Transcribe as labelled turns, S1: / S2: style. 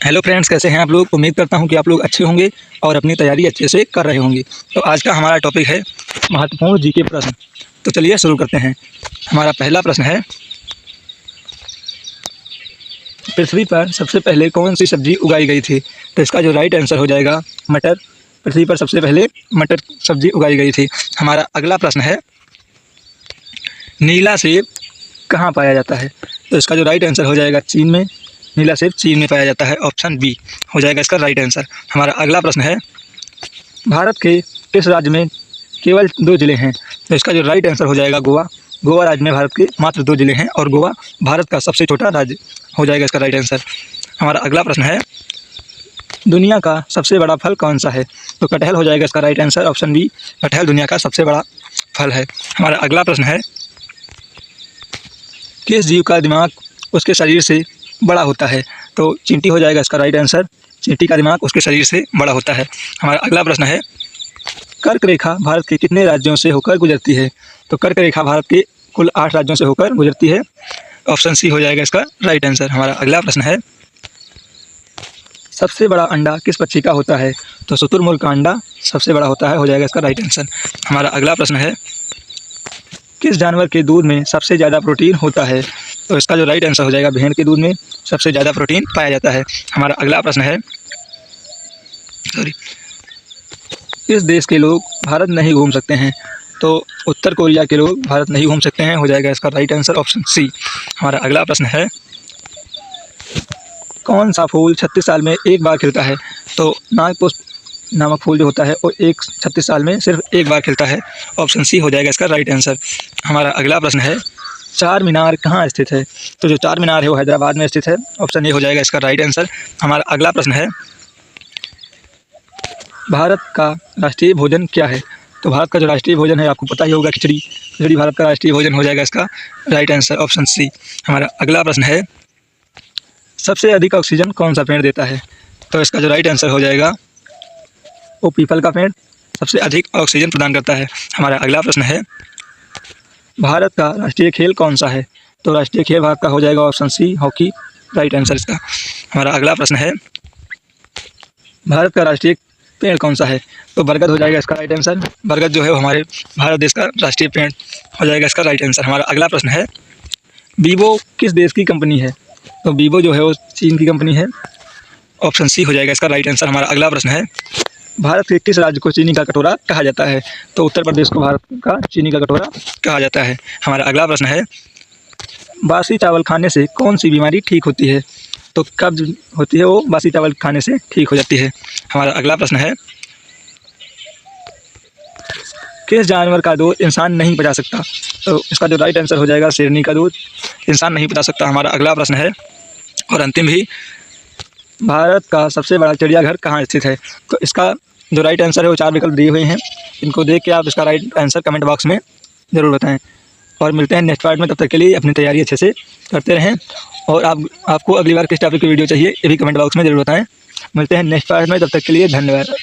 S1: Hello friends, कैसे हैं आप लोग। उम्मीद करता हूं कि आप लोग अच्छे होंगे और अपनी तैयारी अच्छे से कर रहे होंगे। तो आज का हमारा टॉपिक है महत्वपूर्ण जीके प्रश्न। तो चलिए शुरू करते हैं। हमारा पहला प्रश्न है, पृथ्वी पर सबसे पहले कौन सी सब्जी उगाई गई थी। तो इसका जो राइट आंसर हो जाएगा मटर। पृथ्वी पर सबसे पहले मटर सब्जी उगाई गई थी। हमारा अगला प्रश्न है, नीला सेब कहाँ पाया जाता है। तो इसका जो राइट आंसर हो जाएगा चीन में। नीला सेब चीन में पाया जाता है। ऑप्शन बी हो जाएगा इसका राइट आंसर। हमारा अगला प्रश्न है, भारत के किस राज्य में केवल 2 ज़िले हैं। तो इसका जो राइट आंसर हो जाएगा गोवा। गोवा राज्य में भारत के मात्र 2 ज़िले हैं और गोवा भारत का सबसे छोटा राज्य हो जाएगा इसका राइट आंसर। हमारा अगला प्रश्न है, दुनिया का सबसे बड़ा फल कौन सा है। तो कटहल हो जाएगा इसका राइट आंसर। ऑप्शन बी, कटहल दुनिया का सबसे बड़ा फल है। हमारा अगला प्रश्न है, किस जीव का दिमाग उसके शरीर से बड़ा होता है। तो चींटी हो जाएगा इसका राइट आंसर। चींटी का दिमाग उसके शरीर से बड़ा होता है। हमारा अगला प्रश्न है, कर्क रेखा भारत के कितने राज्यों से होकर गुजरती है। तो कर्क रेखा भारत के कुल 8 राज्यों से होकर गुजरती है। ऑप्शन सी हो जाएगा इसका राइट आंसर। हमारा अगला प्रश्न है, सबसे बड़ा अंडा किस पक्षी का होता है। तो शुतुरमुर्ग का अंडा सबसे बड़ा होता है, हो जाएगा इसका राइट आंसर। हमारा अगला प्रश्न है, किस जानवर के दूध में सबसे ज़्यादा प्रोटीन होता है। तो इसका जो राइट आंसर हो जाएगा भेड़ के दूध में सबसे ज़्यादा प्रोटीन पाया जाता है। हमारा अगला प्रश्न है, किस देश के लोग भारत नहीं घूम सकते हैं। तो उत्तर कोरिया के लोग भारत नहीं घूम सकते हैं, हो जाएगा इसका राइट आंसर। Option C. हमारा अगला प्रश्न है, कौन सा फूल 36 साल में एक बार खिलता है। तो नागपुष्प नामक फूल जो होता है वो 36 साल में सिर्फ एक बार खिलता है। ऑप्शन सी हो जाएगा इसका राइट आंसर। हमारा अगला प्रश्न है, चार मीनार कहाँ स्थित है। तो जो चार मीनार है वो हैदराबाद में स्थित है। ऑप्शन ए हो जाएगा इसका राइट आंसर। हमारा अगला प्रश्न है, भारत का राष्ट्रीय भोजन क्या है। तो भारत का जो राष्ट्रीय भोजन है आपको पता ही होगा, खिचड़ी। खिचड़ी भारत का राष्ट्रीय भोजन हो जाएगा इसका राइट आंसर। Option C. हमारा अगला प्रश्न है, सबसे अधिक ऑक्सीजन कौन सा पेड़ देता है। तो इसका जो राइट आंसर हो जाएगा वो पीपल का पेड़ सबसे अधिक ऑक्सीजन प्रदान करता है। हमारा अगला प्रश्न है, भारत का राष्ट्रीय खेल कौन सा है। तो राष्ट्रीय खेल भारत का हो जाएगा option C, hockey, right answer इसका। हमारा अगला प्रश्न है, भारत का राष्ट्रीय पेड़ कौन सा है। तो बरगद हो जाएगा इसका राइट आंसर। बरगद जो है वो हमारे भारत देश का राष्ट्रीय पेड़ हो जाएगा इसका राइट आंसर। हमारा अगला प्रश्न है, वीवो किस देश की कंपनी है। तो वीवो जो है वो चीन की कंपनी है। ऑप्शन सी हो जाएगा इसका राइट आंसर। हमारा अगला प्रश्न है, भारत के किस राज्य को चीनी का कटोरा कहा जाता है। तो उत्तर प्रदेश को भारत का चीनी का कटोरा कहा जाता है। हमारा अगला प्रश्न है, बासी चावल खाने से कौन सी बीमारी ठीक होती है। तो कब्ज होती है वो बासी चावल खाने से ठीक हो जाती है। हमारा अगला प्रश्न है, किस जानवर का दूध इंसान नहीं पचा सकता। तो इसका जो राइट आंसर हो जाएगा शेरनी का दूध इंसान नहीं पचा सकता। हमारा अगला प्रश्न है, और अंतिम भी, भारत का सबसे बड़ा चिड़ियाघर कहाँ स्थित है। तो इसका जो राइट आंसर है वो 4 विकल्प दिए हुए हैं। इनको देख के आप इसका राइट आंसर कमेंट बॉक्स में ज़रूर बताएं। और मिलते हैं नेक्स्ट पार्ट में। तब तक के लिए अपनी तैयारी अच्छे से करते रहें। और आपको अगली बार किस टॉपिक की वीडियो चाहिए ये भी कमेंट बॉक्स में ज़रूर बताएं। मिलते हैं नेक्स्ट पार्ट में। तब तक के लिए धन्यवाद।